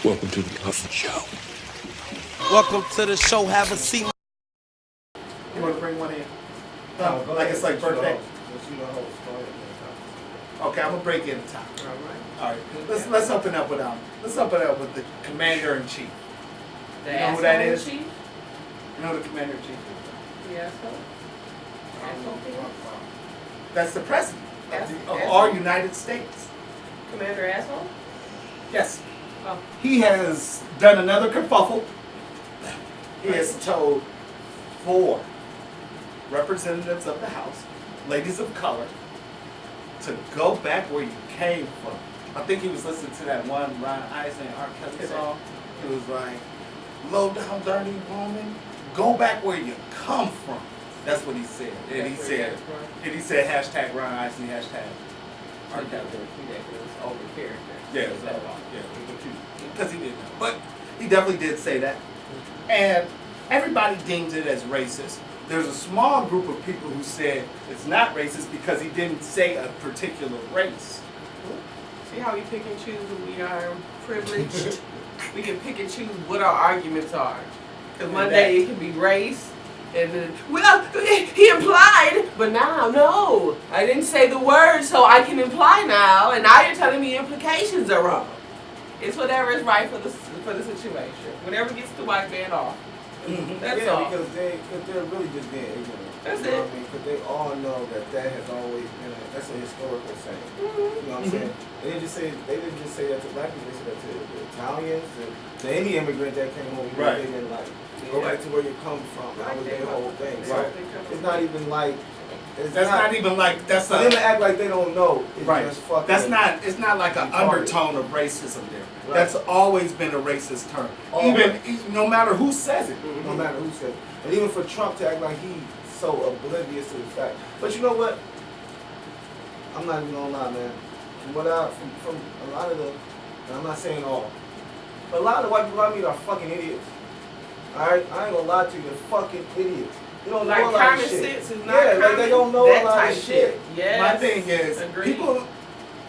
Welcome to the Huffman Show. Welcome to the show. Have a seat. You want to bring one in? No, like it's like birthday. Okay, I'm gonna break in the top. All right. Let's open up with the commander in chief. The You know who that is? Chief? You know who the commander in chief is? The asshole? Asshole? That's the president of Asshole? our United States. Commander asshole? Yes. Oh. He has done another kerfuffle. He has told 4 representatives of the House, ladies of color, to go back where you came from. I think he was listening to that one Ron Isley and R. Kelly song. He was like, low down dirty woman, go back where you come from. That's what he said. And he said hashtag Ron Isley, hashtag R. Kelly. Over character. Yeah, because he didn't know. But he definitely did say that. And everybody deems it as racist. There's a small group of people who said it's not racist because he didn't say a particular race. See how we pick and choose when we are privileged? We can pick and choose what our arguments are. Because one day it can be race, and then, well, he implied, but now, no. I didn't say the word, so I can imply now, and now you're telling me implications are wrong. It's whatever is right for the situation. Whatever gets the white man off. Mm-hmm. That's all. Because they're really just being ignorant. That's you know it. what I mean? Because they all know that has always been that's a historical saying. Mm-hmm. You know what I'm saying? They didn't just say that to black people. They said that to the Italians, to any immigrant that came over. Right. They didn't like go back to where you come from. That was their whole thing. So it's not even like. That's not even like that's for them to act like they don't know. It's right. Just fucking. That's not. It's not like an undertone of racism there. Right. That's always been a racist term. Even no matter who says it. No matter who says it. And even for Trump to act like he's so oblivious to the fact. But you know what? I'm not even gonna lie, man. From a lot of the, and I'm not saying all, but a lot of the white people I meet are fucking idiots. Alright? I ain't gonna lie to you, they're fucking idiots. They don't Like know a lot common of shit. sense is not like they don't know that a lot type of shit. Yes. My thing is Agreed.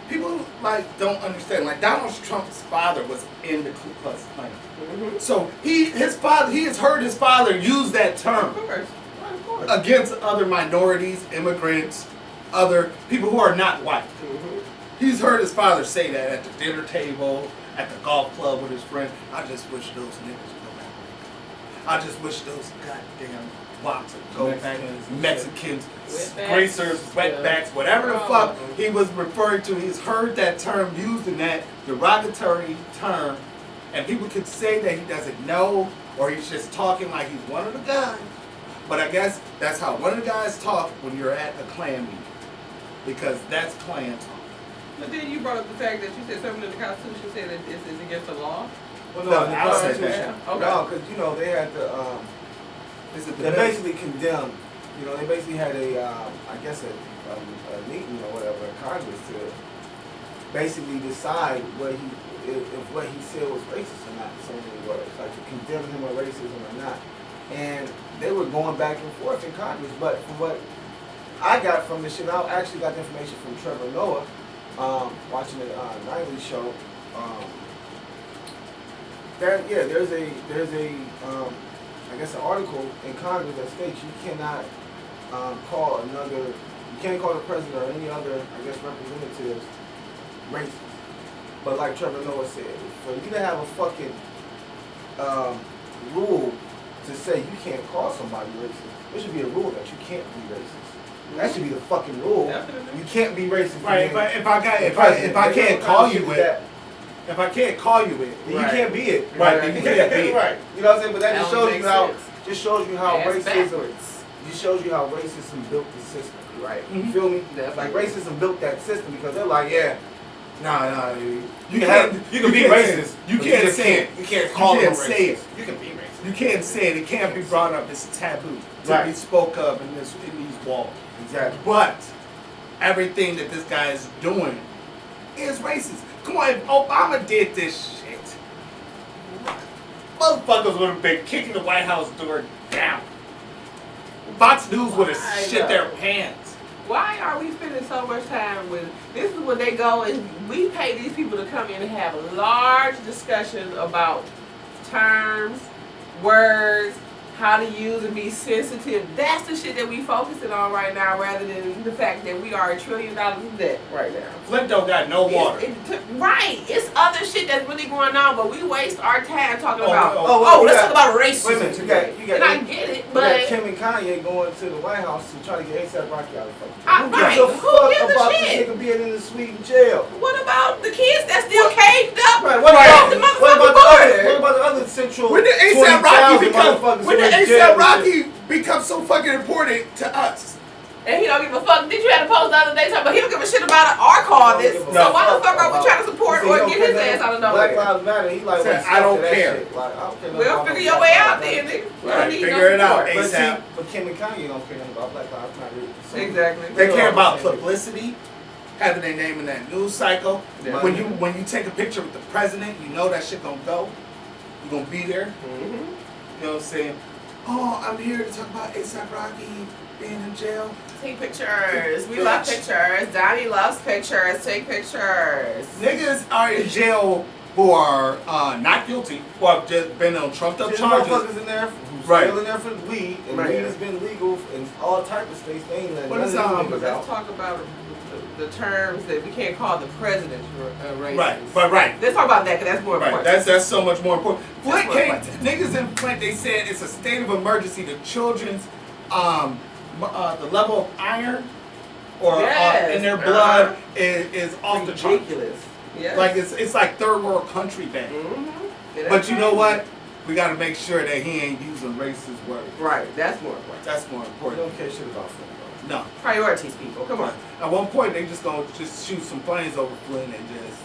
people like don't understand. Like Donald Trump's father was in the Ku Klux Klan. Mm-hmm. So he has heard his father use that term Of course. against other minorities, immigrants, other people who are not white. Mm-hmm. He's heard his father say that at the dinner table, at the golf club with his friend. I just wish those niggas would go back. I just wish those goddamn blocks would go back. Mexicans, racers, wetbacks, whatever the fuck he was referring to. He's heard that term used in that derogatory term, and people could say that he doesn't know or he's just talking like he's one of the guys. But I guess that's how one of the guys talk when you're at a Klan meeting, because that's Klan talk. But then you brought up the fact that you said something in the Constitution said that this is against the law. Well, No, the I said Constitution. that. Okay. No, because you know they had to. They basically condemned. You know, they basically had a meeting or whatever in Congress to basically decide if what he said was racist or not. In so many words, like to condemn him of racism or not. And they were going back and forth in Congress. But from what I got from this shit, I actually got the information from Trevor Noah, watching the nightly show. There's a I guess an article in Congress that states you cannot call you can't call the president or any other, I guess, representatives racist. But like Trevor Noah said, for you to have a fucking rule to say you can't call somebody racist, there should be a rule that you can't be racist. That should be the fucking rule. Definitely. You can't be racist. Right, but if I can't call you it, if I can't call you it, then you can't be it. Right, then you can't be it. Right. You know what I'm saying? But that just shows you how Ass racism. backwards. Just shows you how racism built the system. Right. Mm-hmm. You feel me? Definitely. Like racism built that system because they're like, yeah, nah, you can can't- be you can't racist. you but can't just say it. You can't call You them can't say racist. it. You can be racist. You can't say it. It can't be brought up. It's taboo to Right. be spoke of in these walls. Exactly. But everything that this guy is doing is racist. Come on, if Obama did this shit, motherfuckers would have been kicking the White House door down. Fox News would have shit their pants. Why are we spending so much time with? This is when they go and we pay these people to come in and have large discussions about terms, words, how to use and be sensitive. That's the shit that we focusing on right now, rather than the fact that we are $1 trillion in debt right now. Flint don't got no water. Right. It's other shit that's really going on, but we waste our time talking about. well, Let's talk about racism. Wait a minute, you got and I get it, but Kim and Kanye going to the White House to try to get A$AP Rocky out of fucking jail. right. Who gives a Who fuck gives a about shit? this nigga being in the Sweden jail? What about the kids that still caged up? Right, What about the motherfucking border? What about the other central? When did A$AP Rocky become become so fucking important to us? And he don't give a fuck. Did you have to post the other day talking about he don't give a shit about our causes? So why the fuck are we trying to support or get his ass out of nowhere? Black Lives Matter. He like, Said, I don't care. Like, I don't care. Well, figure your way out then, nigga. We don't need figure it no out. support. But see, ASAP. but Kim and Kanye don't care nothing about Black Lives Matter. So Exactly. They care about publicity, having their name in that news cycle. Yeah. When you take a picture with the president, you know that shit gonna go. You gonna be there. Mm-hmm. You know what I'm saying? Oh, I'm here to talk about A$AP Rocky being in jail. Take pictures. We love pictures. Donnie loves pictures. Take pictures. Niggas are in jail who are not guilty, who have just been on trumped up there's charges. motherfuckers in there who's Right. still in there for weed, and Right. weed has been legal in all type of states. They ain't letting What none is, of these but niggas Let's out. talk about the terms that we can't call the president racist. Right, but right. Let's talk about that because that's more Right, important. that's so much more important. That's Flint more came, important. niggas in Flint, they said it's a state of emergency. The children's, the level of iron or Yes, in their blood is off the chart. ridiculous. Yeah. Like it's like third world country bad. Mm-hmm. But you know what? We got to make sure that he ain't using racist words. Right. That's more important. That's more We important. don't care shit about Flint, bro. No. Priorities, people. Come on. At one point, they just gonna just shoot some planes over Flint and just.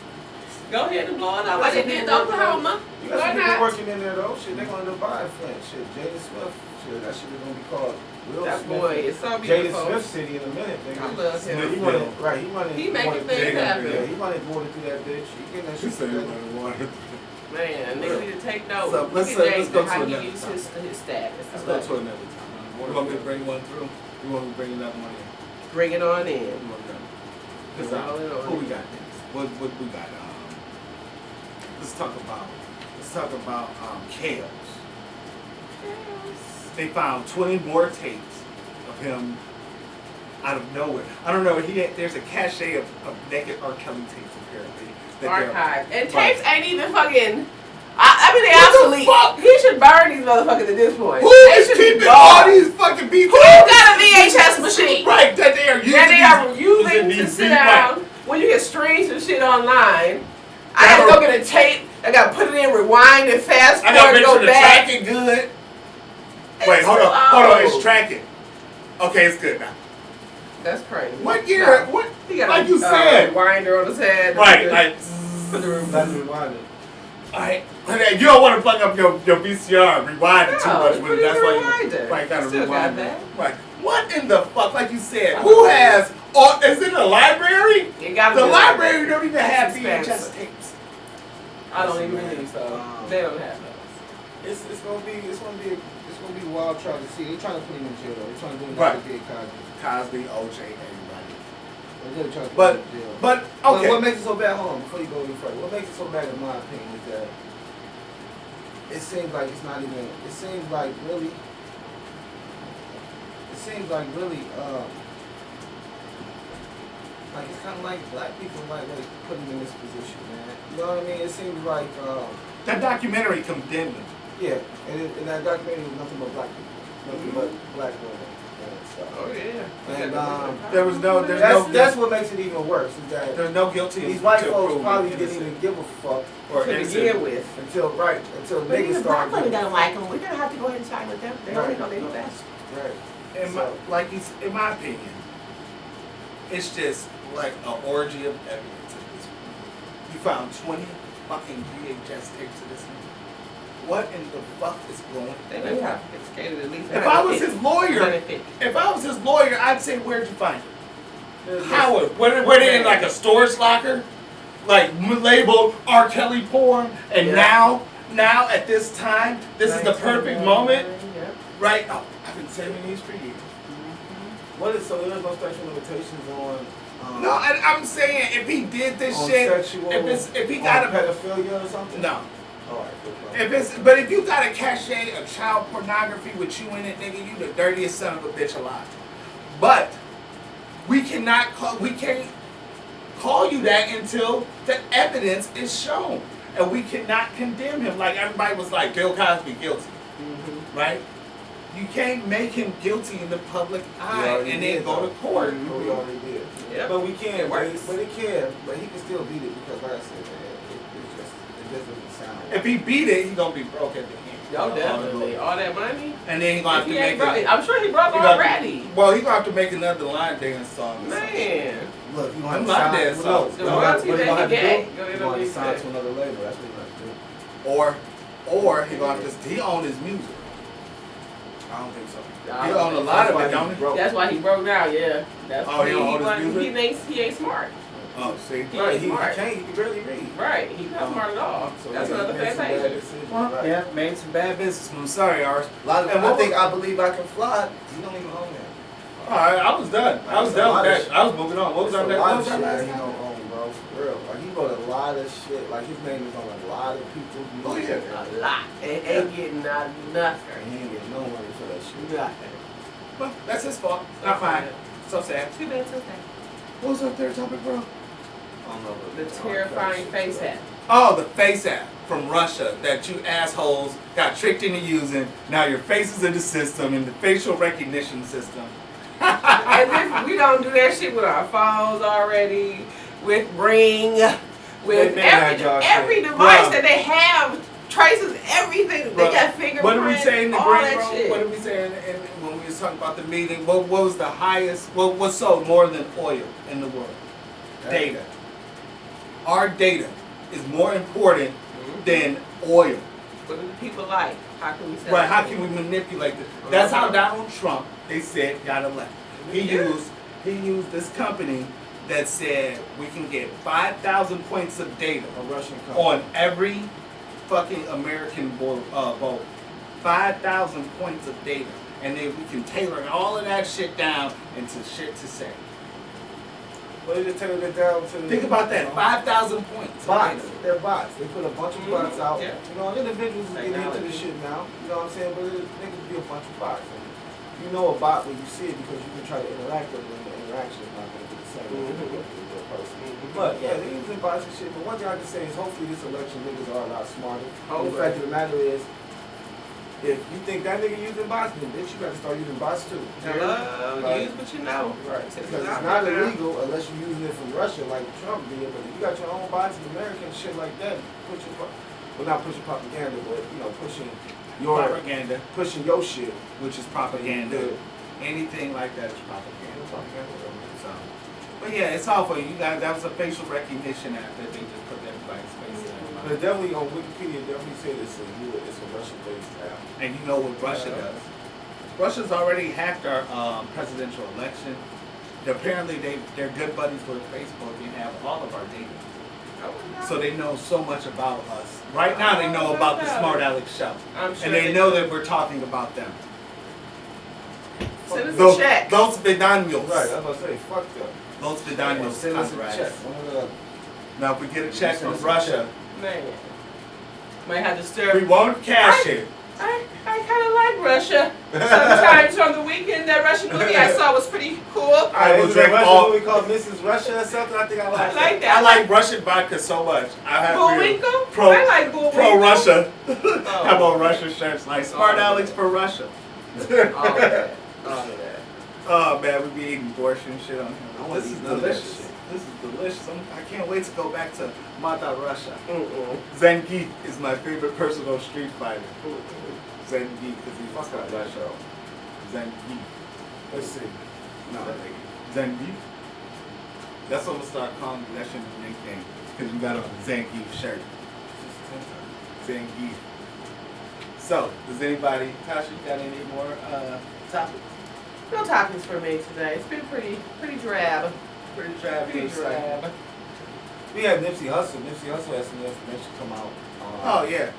Go ahead and blow it up like they did to Oklahoma. You Why got some people not? working in there though. Shit, they gonna end up buying Flint. Shit, Jaden Smith. Shit, that shit is gonna be called Will That Smith. boy is so Jaden beautiful. Smith City in a minute, nigga. I love him. He running, right? He running. He making water- things happen. Yeah, he running water through that bitch. He getting that shit. together. Man, niggas need to take notes. So, Look let's at go James to and how another he used topic. his status. Let's go to another time. You want me to bring one through? You want me to bring another one in? Bring it on in. Cause All in on who we it. got next? What we got? Let's talk about Kales. They found 20 more tapes of him out of nowhere. I don't know. There's a cache of naked R. Kelly tapes apparently. Archive. And tapes ain't even fucking. I mean, they What the obsolete. fuck? He should burn these motherfuckers at this point. Who They is should be keeping gone. all these fucking beats? Who got a VHS machine? Right, that they are using. That they are using to these sit beats, down right. when you can stream some shit online. I gotta go get a tape. I gotta put it in, rewind and fast I gotta forward, make go sure the back. tracking good. Wait, hold on, it's tracking. Okay, it's good now. That's crazy. What year? No. What? He got Like a you said. rewinder on his head. Right, like. Put the That's rewinding. Alright, you don't want to fuck up your VCR, rewind it too No, much with it. That's why rewinder. you gotta Still rewind got it. that. Right. What in the fuck? Like you said, who has? Is it a library? You gotta The be library don't even have It's VHS expensive. tapes. I don't even believe so. They don't have those. It's gonna be a wild trial to see. They trying to put him in jail though. They trying to do him Right. like they did Cosby. Cosby, OJ, everybody. They really trying to put But him in jail. but But okay. what makes it so bad? Hold on, before you go any further, what makes it so bad in my opinion is that it seems like it's not even. It seems like really. Like it's kind of like black people like put him in this position, man. You know what I mean? It seems like That documentary condemned him. yeah, and that documentary was nothing but black people, nothing but black women and stuff. Oh yeah. And There was no. that's what makes it even worse is that There's no guilty. these white until folks proven probably innocent. didn't even give a fuck or To innocent. begin with. until But niggas even black started. women don't like them. We're gonna have to go ahead and side with them. They Right. only know they know best. Right. In my opinion, it's just like an orgy of evidence at this point. You found 20 fucking VHS tapes of this nigga. What in the fuck is going They on? may have scared at least. If I was his lawyer, 150. I'd say, where'd you find it? How? Were they in like a storage locker? Like labeled R. Kelly porn? And Yeah. now at this time, this is the perfect moment, Yep. right? Oh, I've been saving these for years. What is so? There's no statute of limitations on. No, I'm saying if he did this on shit, sexual, if he got on a pedophilia or something. no. All right. But if you got a cachet of child pornography with you in it, nigga, you the dirtiest son of a bitch alive. But we can't call you that until the evidence is shown, and we cannot condemn him. Like everybody was like, Bill Cosby guilty, right? You can't make him guilty in the public eye and then go to court. We already did. Yep. But we can't. But he can still beat it because, like I said, it just doesn't sound. If he beat it, he's gonna be broke at the end. Yo, definitely. All that money. And then he's gonna have to make it. I'm sure he broke already. Well, he's gonna have to make another line dance song. Man. Look, you I'm want not to there, sign. so- The royalty that he get, You want to sign to another label. That's what you have to do. Or he gonna have to. He own his music. I don't think so. He own a lot of it, don't he? That's why he broke now, yeah. That's Oh, he don't own his music? He ain't smart. Oh, see. He Right, ain't he smart. can't. He can barely read. Right, he's not smart at all. So That's he another made some bad fantastic. decisions, Well, right. yeah, made some bad business moves. Sorry, ours. A lot of, And I what think I Believe I Can Fly. He don't even own that. All right, I was done. I was done with that. I was moving on. What was There's our a lot of last? shit that he time? don't own, bro. For real. Like, he wrote a lot of shit. Like, his name is on a lot of people's Oh, music. yeah. A lot. It ain't getting out of And nothing. he ain't getting no money for that shit. Nothing. Well, that's his fault. Not mine. So sad. Too bad, so sad. What was our third topic, bro? I don't know. The terrifying face hat. Oh, the face app from Russia that you assholes got tricked into using. Now your face is in the system, in the facial recognition system. As if we don't do that shit with our phones already, with Ring, with every device that they have traces everything. They got fingerprints, What did we say in the all green that room? shit. What did we say when we was talking about the meeting? What was the highest? What's sold more than oil in the world? Data. Our data is more important than oil. What do the people like? How can we sell Right? it How to can them? we manipulate this? That's how Donald Trump, they said, got elected. He used this company that said we can get 5,000 points of data A Russian company. on every fucking American vote. 5,000 points of data, and then we can tailor all of that shit down into shit to say. Well, they just tailored it down to. Think about that, 5,000 points. of Bots. data. They're bots. They put a bunch of bots out. Yeah. You know, individuals is getting into Technology. this shit now. You know what I'm saying? But they could be a bunch of bots. And you know a bot when you see it because you can try to interact with them. The interaction is not going to be the same as with a real person. But yeah, they're using bots and shit. But one thing I can say is hopefully this election niggas are a lot smarter. And the fact of the matter is, if you think that nigga using bots, then bitch, you gotta start using bots too. Hello, Right. use what you know. Right. It's Because out it's not there now. illegal unless you're using it from Russia like Trump did. But if you got your own bots in America and shit like that, not pushing propaganda, but you know, pushing Propaganda, your shit. which is propaganda. Yeah. Anything like that is propaganda. So, but yeah, it's all for you guys. That was a facial recognition app that they just put everybody's face in. But definitely on Wikipedia, definitely say it's a Russian-based app. And you know what Russia does? Russia's already hacked our presidential election. Apparently, they're good buddies with Facebook and have all of our data. So they know so much about us. Right now, they know about the Smartalecs show. I'm sure And they know that we're talking about them. Send us Those a check. vidanios. Right, I was about to say, fuck them. Those vidanios. Send us a comrades. check. One or the other. Now, if we get a check Send from us a Russia, Man. Might have to stir. we won't cash it. I kind of like Russia. Sometimes on the weekend, that Russian movie I saw was pretty cool. I will Is drink it a Russian all. movie called Mrs. Russia or something? I think I I like like that. that. I like Russian vodka so much. I have Bullwinkle? pro- I like Bullwinkle. pro Russia. Oh. Have on Russia shirts like Smartalecs for Russia. All of that. All of that. Oh man, we be eating borscht and shit on I here. wanna This is eat none of that delicious. shit. This is delicious. I can't wait to go back to Mata Russia. Mm-mm. Zangief is my favorite personal street fighter. Zangief, because he fucks up that show. Zangief. Let's see. No, Zangief. That's what I'm gonna start calling you. That's your nickname. Because you got a Zangief shirt. Zangief. So, does anybody, Tasha, you got any more topics? No topics for me today. It's been pretty drab. Pretty drab. Pretty drab. We had Nipsey Hussle. Nipsey Hussle has some information come out. Oh, yeah.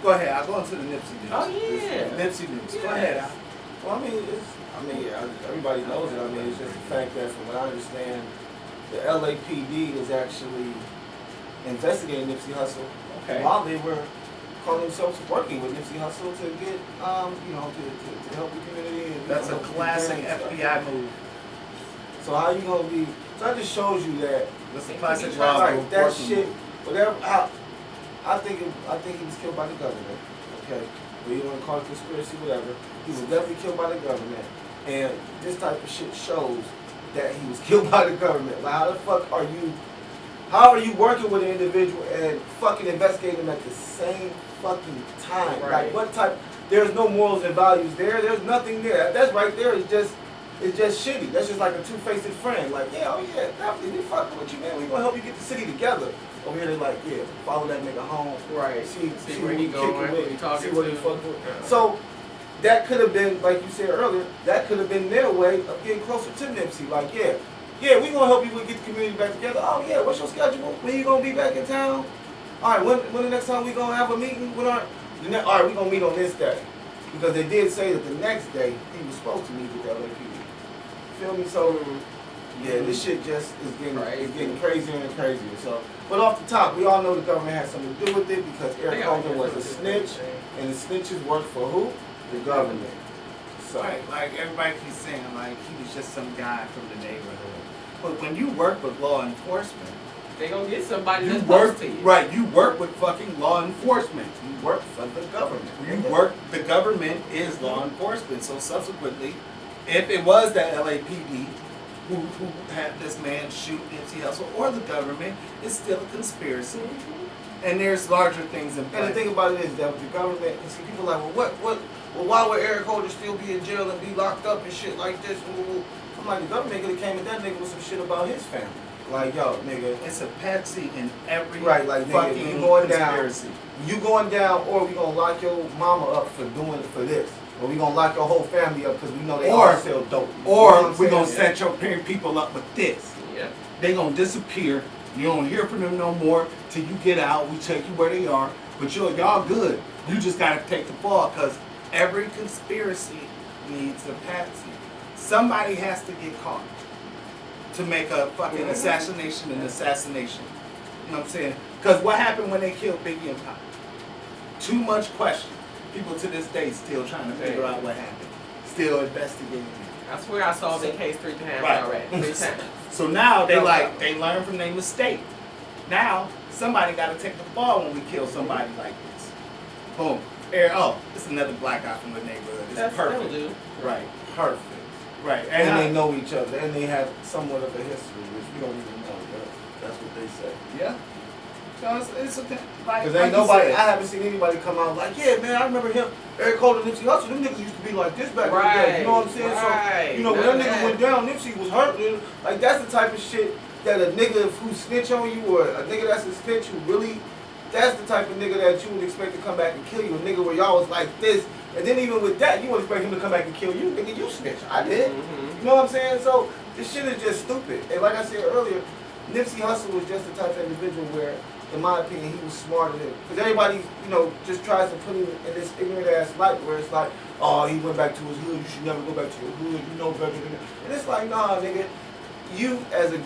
Go ahead. I'll go into the Nipsey news. Oh, yeah. Nipsey news. Go Yes. ahead, Al. Well, everybody knows it. I mean, it's just the fact that, from what I understand, the LAPD was actually investigating Nipsey Hussle while they were calling themselves working with Nipsey Hussle to get, to help the community. And, That's a classic FBI move. So how you gonna be? So that just shows you that. That's a classic law Right, move. that shit. Whatever. I think he was killed by the government. Okay, but you want to call it conspiracy, whatever. He was definitely killed by the government, and this type of shit shows that he was killed by the government. Like, how the fuck are you? How are you working with an individual and fucking investigating them at the same fucking time? Right. Like, what type? There's no morals and values there. There's nothing there. That's right there. It's just shitty. That's just like a two-faced friend. Like, yeah, oh yeah, definitely, we fucking with you, man. We gonna help you get the city together. Over here, they're like, yeah, follow that nigga home. Right. See where he going, who he talking see what he to. fucking with. Yeah. So that could have been, like you said earlier, that could have been their way of getting closer to Nipsey. Like, yeah, we gonna help you get the community back together. Oh yeah, what's your schedule? When you gonna be back in town? All right, when the next time we gonna have a meeting with our? All right, we gonna meet on this day, because they did say that the next day he was supposed to meet with the LAPD. Feel me? So yeah, this shit just is getting crazier and crazier. So, but off the top, we all know the government had something to do with it, because Eric Holder was a snitch, and the snitches worked for who? The government. So, Right, like everybody keeps saying, like he was just some guy from the neighborhood. But when you work with law enforcement, They gonna get somebody you that's work close to you. right. You work with fucking law enforcement. you work for the government. You work. The government is law enforcement. So subsequently, if it was the LAPD who had this man shoot Nipsey Hussle, or the government, it's still a conspiracy. And there's larger things in play. And the thing about it is that with the government, you see people like, well, why would Eric Holder still be in jail and be locked up and shit like this? I'm like, the government could have came at that nigga with some shit about his family. Like, yo, nigga, It's a patsy in every right, like, nigga, fucking you going conspiracy. down, you going down, or we gonna lock your mama up for this, or we gonna lock your whole family up because we know they all sell dope. You know what Or I'm we're saying? gonna set your parent people up with this. Yeah. They gonna disappear. You don't hear from them no more till you get out. We check you where they are. But y'all good. You just gotta take the fall, because every conspiracy needs a patsy. Somebody has to get caught to make a fucking assassination an assassination. You know what I'm saying? Because what happened when they killed Biggie and Pac? Too much question. People to this day still trying to figure out what happened. Still investigating it. I swear I solved that case 3 times Right. already. 3 times. So now they No like problem. they learn from their mistake. Now somebody got to take the fall when we kill somebody like this. Boom. It's another black guy from the neighborhood. It's That'll perfect. do. Right. Perfect. Right. And they know each other, and they have somewhat of a history, which we don't even know, but that's what they say. Yeah. So it's okay. Like, Because like ain't you nobody, said. I haven't seen anybody come out like, yeah, man, I remember him, Eric Holder, Nipsey Hussle, them niggas used to be like this back in the day, you know what I'm saying? Right. So, you know, when None that of nigga that. went down, Nipsey was hurt, dude. Like, that's the type of shit that a nigga who snitch on you, or a nigga that's a snitch who really, that's the type of nigga that you would expect to come back and kill you, a nigga where y'all was like this, and then even with that, you would expect him to come back and kill you, nigga, you snitch. I did. You know what I'm saying? So, this shit is just stupid. And like I said earlier, Nipsey Hussle was just the type of individual where, in my opinion, he was smarter than, because everybody, you know, just tries to put him in this ignorant ass light where it's like, oh, he went back to his hood, you should never go back to your hood, you know better than that. And it's like, nah, nigga, you as you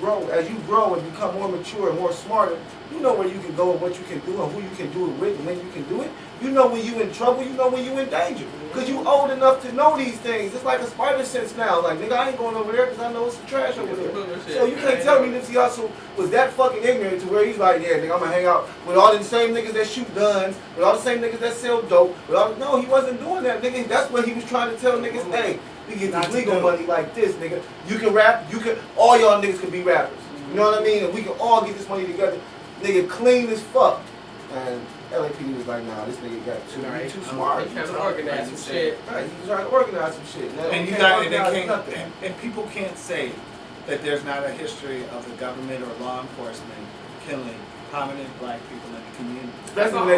grow and become more mature and more smarter, you know where you can go and what you can do and who you can do it with and when you can do it. You know when you in trouble, you know when you in danger. Because you old enough to know these things. It's like a spider sense now. Like, nigga, I ain't going over there because I know it's some trash over there. So you can't tell me Nipsey Hussle was that fucking ignorant to where he's like, yeah, nigga, I'm going to hang out with all the same niggas that shoot guns, with all the same niggas that sell dope. No, he wasn't doing that, nigga. That's what he was trying to tell niggas, hey, we get this legal money like this, nigga. You can rap, all y'all niggas can be rappers. You know what I mean? And we can all get this money together. Nigga, clean as fuck. And LAPD was like, nah, this nigga got too smart. He trying to organize some shit. Right, he was trying to organize some shit. Now, And you got and people can't say that there's not a history of the government or law enforcement killing prominent black people in the community. Especially when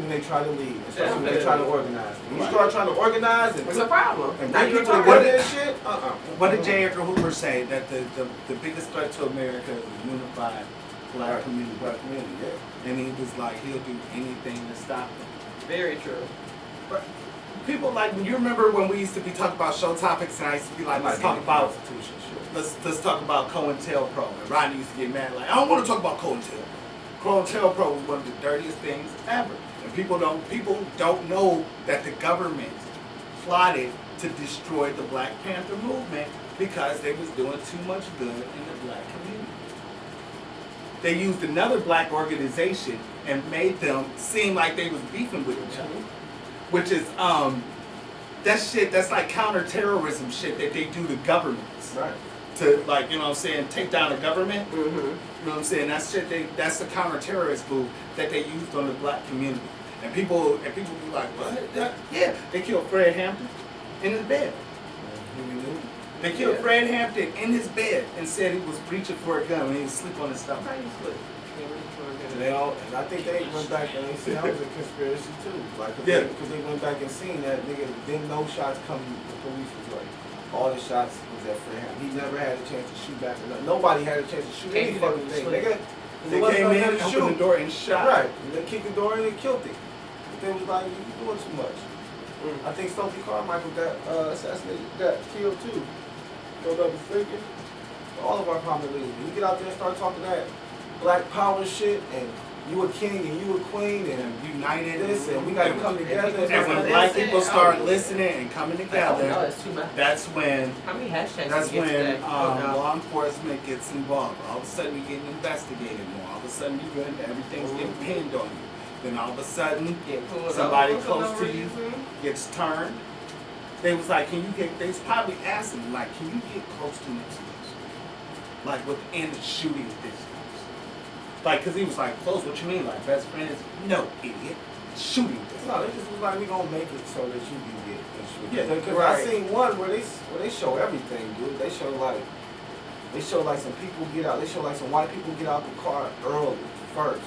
they try to lead, especially when they try to organize. When you start trying to organize and It's a problem. and Now bring you're people talking. together and shit, What did J. Edgar Hoover say? That the biggest threat to America is a unified black community. Black community, yeah. And he was like, he'll do anything to stop them. Very true. people like, when you remember when we used to be talking about show topics and I used to be like, let's talk about let's talk about COINTELPRO, and Rodney used to get mad like, I don't want to talk about COINTELPRO. COINTELPRO was one of the dirtiest things ever, and people don't know that the government plotted to destroy the Black Panther movement because they was doing too much good in the black community. They used another black organization and made them seem like they was beefing with each other, which is that shit. That's like counterterrorism shit that they do to governments, Right. to, like, you know what I'm saying, take down the government. Mm-hmm. You know what I'm saying? That's shit. That's the counter-terrorist move that they used on the black community. And people be like, what? Yeah, they killed Fred Hampton in his bed. They killed Fred Hampton in his bed and said he was reaching for a gun when he was asleep on his stomach. How you sleep? And I think they went back and they said that was a conspiracy too. Like, because they went back and seen that nigga didn't no shots coming. The police was like, all the shots was at Fred Hampton. He never had a chance to shoot back. Nobody had a chance to shoot any fucking thing, nigga. They came in, opened the door, and shot. Right. And they kicked the door in and killed him. But they was like, you doing too much. I think Stokely Carmichael got assassinated, got killed too. Killed up his thinking. All of our prominent leaders. We get out there and start talking that black power shit, and you a king and you a queen and united this, and we gotta come together. And when black people start listening and coming together, that's when How many hashtags that's did you get when today? law enforcement gets involved. All of a sudden you're getting investigated more. All of a sudden everything's getting pinned on you. Then all of a sudden somebody close to you gets turned. They was like, they was probably asking, like, can you get close to Nipsey Hussle? Like, within the shooting distance. Like, because he was like, close, what you mean? Like, best friends? No, idiot. Shooting distance. No, they just was like, we gonna make it so that you can get insurance. Yeah, Because right. I seen one where they show everything, dude. They show like some people get out. They show like some white people get out the car early first.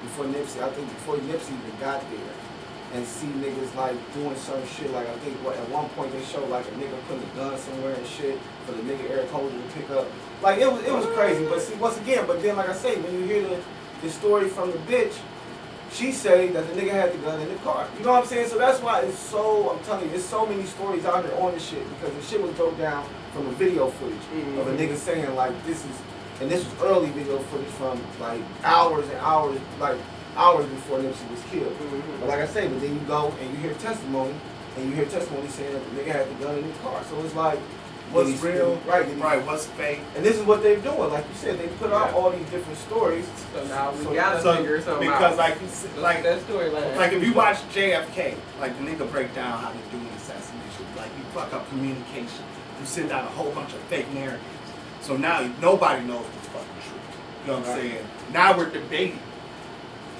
Before Nipsey, I think before Nipsey even got there. And see niggas like doing some shit, like I think at one point they showed like a nigga putting a gun somewhere and shit for the nigga Eric Holder to pick up. Like it was crazy, but see once again, but then like I say, when you hear the story from the bitch, she say that the nigga had the gun in the car. You know what I'm saying? So that's why it's so, I'm telling you, there's so many stories out here on this shit because the shit was broke down from the video footage of a nigga saying like this was early video footage from like hours and hours, like hours before Nipsey was killed. But like I say, but then you go and you hear testimony saying that the nigga had the gun in his car. So it's like, What's real, right, what's fake. and this is what they're doing. Like you said, they put out all these different stories. So now we gotta figure something because out. like you said, like that storyline. Like if you watch JFK, like the nigga break down how to do an assassination, like you fuck up communication, you send out a whole bunch of fake narratives. So now nobody knows what's fucking true. You know what I'm saying? Now we're debating.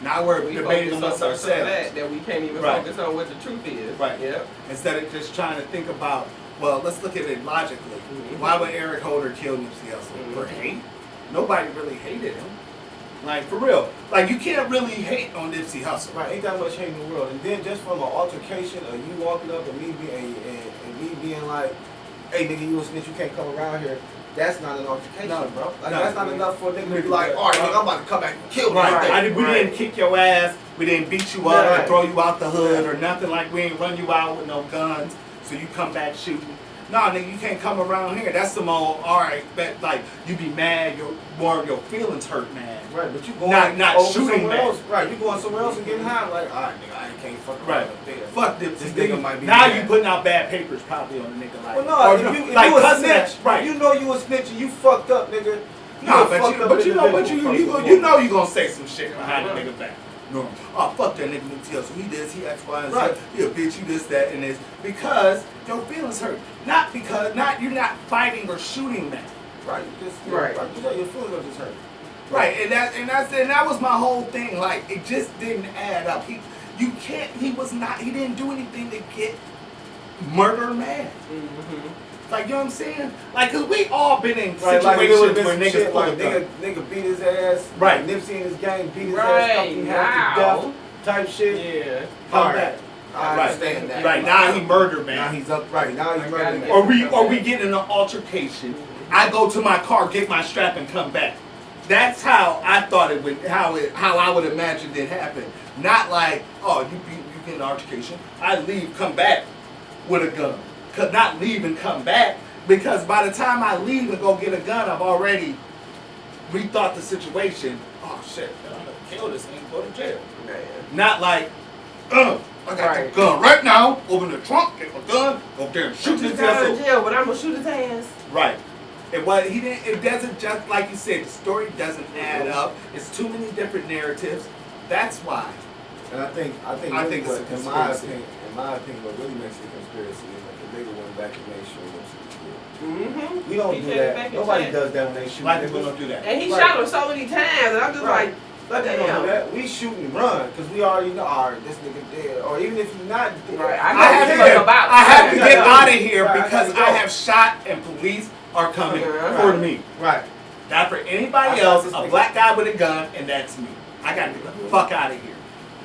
Now we're debating amongst ourselves. That we can't even focus on what the truth is. Right. Yep. Instead of just trying to think about, well, let's look at it logically. Why would Eric Holder kill Nipsey Hussle? For hate? Nobody really hated him. Like, for real. Like, you can't really hate on Nipsey Hussle. Right, ain't that much hate in the world. And then just from an altercation of you walking up and me being like, hey nigga, you a snitch, you can't come around here. That's not an altercation, bro. Like, that's not enough for a nigga to be like, all right, nigga, I'm about to come back and kill you. Right. We didn't kick your ass. We didn't beat you up or throw you out the hood or nothing. Like, we ain't run you out with no guns. So you come back shooting. Nah, nigga, you can't come around here. That's some old, all right, but like, you be mad, more of your feelings hurt mad. Right, but you going not shooting somewhere mad. else. Right, you going somewhere else and getting high. Like, all right, nigga, I can't fuck around up there. Fuck this nigga might be now mad. you putting out bad papers probably on the nigga like. Well, no, if you like a cussing snitch, right? you know you a snitch and you fucked up, nigga. Nah, but you know you gonna say some shit behind the nigga back. No, oh fuck that nigga Nipsey Hussle. He this, he X, Y, and Z. Right. He a bitch, you this, that, and this. Because your feelings hurt. Not because you're not fighting or shooting that. Right, you just Right. You know your feelings are just hurt. Right, and that was my whole thing. Like, it just didn't add up. He didn't do anything to get murder mad. Like, you know what I'm saying? Like, cause we all been in situations where niggas pull a gun. Nigga beat his ass. Right. Nipsey and his gang beat his Right, ass, fucking half to death type shit. Yeah. Come Right. back. I understand that. Right, now he murder man. Now he's up. Right, now he's murder man. Or we get in an altercation. I go to my car, get my strap, and come back. That's how I thought it would, how I would imagine it happen. Not like, oh, you get in an altercation, I leave, come back with a gun. Could not leave and come back, because by the time I leave and go get a gun, I've already rethought the situation. Oh shit, I'm gonna kill this nigga, go to jail. Man. Not like, I got the gun right now, open the trunk, get my gun, go there and shoot He's his out of ass. jail, but I'm gonna shoot his ass. Right. It doesn't, just like you said, the story doesn't add up. It's too many different narratives. That's why. And I think it's a in conspiracy. my opinion, what really makes it a conspiracy is that the nigga went back and made sure it was good. Mm-hmm. We don't He do came that. back and Nobody checked. does that when they shoot. Black people niggas. don't do that. And he Right. shot him so many times, and I'm just Right. like, They don't do damn. that. We shoot and run because we already know, all right, this nigga dead. Or even if he's not dead. Right. I have to Yeah, get yeah. out of here Right, because I gotta I go. have shot and police are coming Uh-huh. for me. Right. Not for anybody I else, got a this black guy with a gun, and that's me. I gotta get the fuck out of here.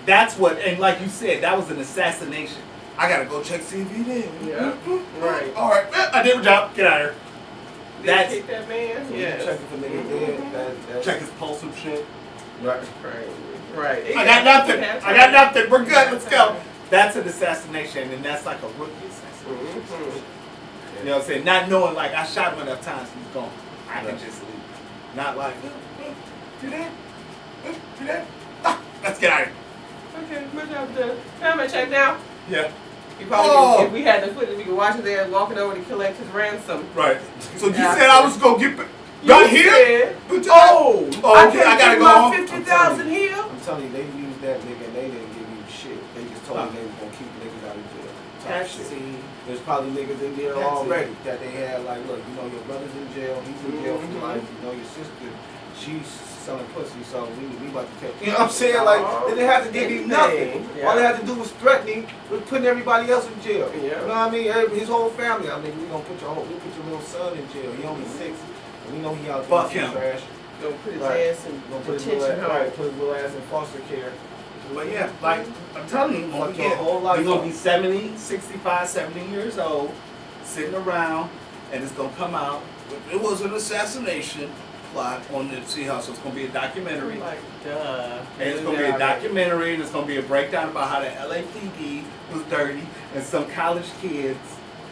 That's what, and like you said, that was an assassination. I gotta go check see if he did. Yeah. Right. All right, I did my job. Get out of here. Did That's- he kick that man? So Yes. you check if a nigga dead. That's Check his pulse and shit. Right. Right. I got nothing. I got nothing. We're good. Let's go. That's an assassination, and that's like a rookie assassination. Mm-hmm. You know what I'm saying? Not knowing, like, I shot him enough times, he's gone. I can just leave. Not like, you dead? You dead? Ah, let's get out of here. Okay, my job done. Can I check now? Yeah. You probably Oh. could, if we had the footage, we could watch it there walking over to collect his ransom. Right. So you Yeah. said I was going to get right here? Said, Oh, I okay. can't I got to give go my home. 50,000 here. I'm telling you, they used that nigga and they didn't give you shit. They just told you they was gonna keep niggas out of jail. Type shit. There's probably niggas in there That's already that they had like, look, you know your brother's in jail, he's in jail Mhm. for life, you know your sister, she's selling pussy, so we about to take. You know what I'm saying? Like they didn't have to give you nothing. Yeah. All they had to do was threatening with putting everybody else in jail. Yeah. You know what I mean? His whole family. I mean, we put your little son in jail. He only 6. And we know he out there Fuck in him. trash. Gonna put his Right. ass in Gonna put his little detention ass, home. right, put his little ass in foster care. But yeah, like, I'm telling you, when Fuck we your get, whole life we're going up. to be 70, 65, 70 years old, sitting around, and it's going to come out. It was an assassination plot on the Sea House, so it's going to be a documentary. Like, duh. And it's going to be a documentary, and it's going to be a breakdown about how the LAPD was dirty, and some college kids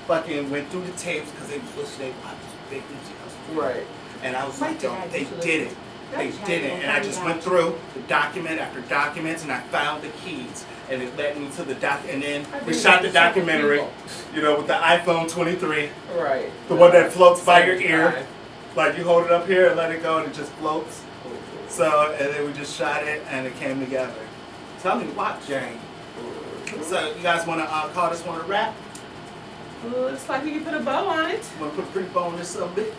fucking went through the tapes because they was wishing they watched big Sea House. Right. And I was My like, yo, dad they used to did it. listen. They That did it. channel And I just went through the document after documents, and I found the keys. And it led me to the and then we shot the documentary, you know, with the iPhone 23, Right. the one that floats by your ear. 75. Like you hold it up here and let it go, and it just floats. So, and then we just shot it, and it came together. Tell me, watch. Gang. So, you guys want to call this one a wrap? Looks like we can put a bow on it. Want to put a pretty bow on this little bit?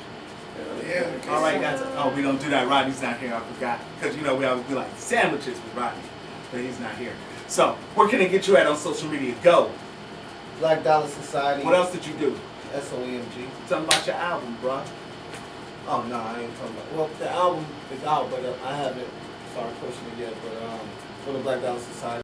Yeah. All right, guys. Oh, we don't do that. Rodney's not here. I forgot. Because, you know, we always do like sandwiches with Rodney. But he's not here. So, where can they get you at on social media? Go. Black Dollar Society. What else did you do? SOEMG. Tell me about your album, bro. Oh no, I ain't talking about. Well, the album is out, but I haven't started pushing it yet. But for the Black Dollar Society.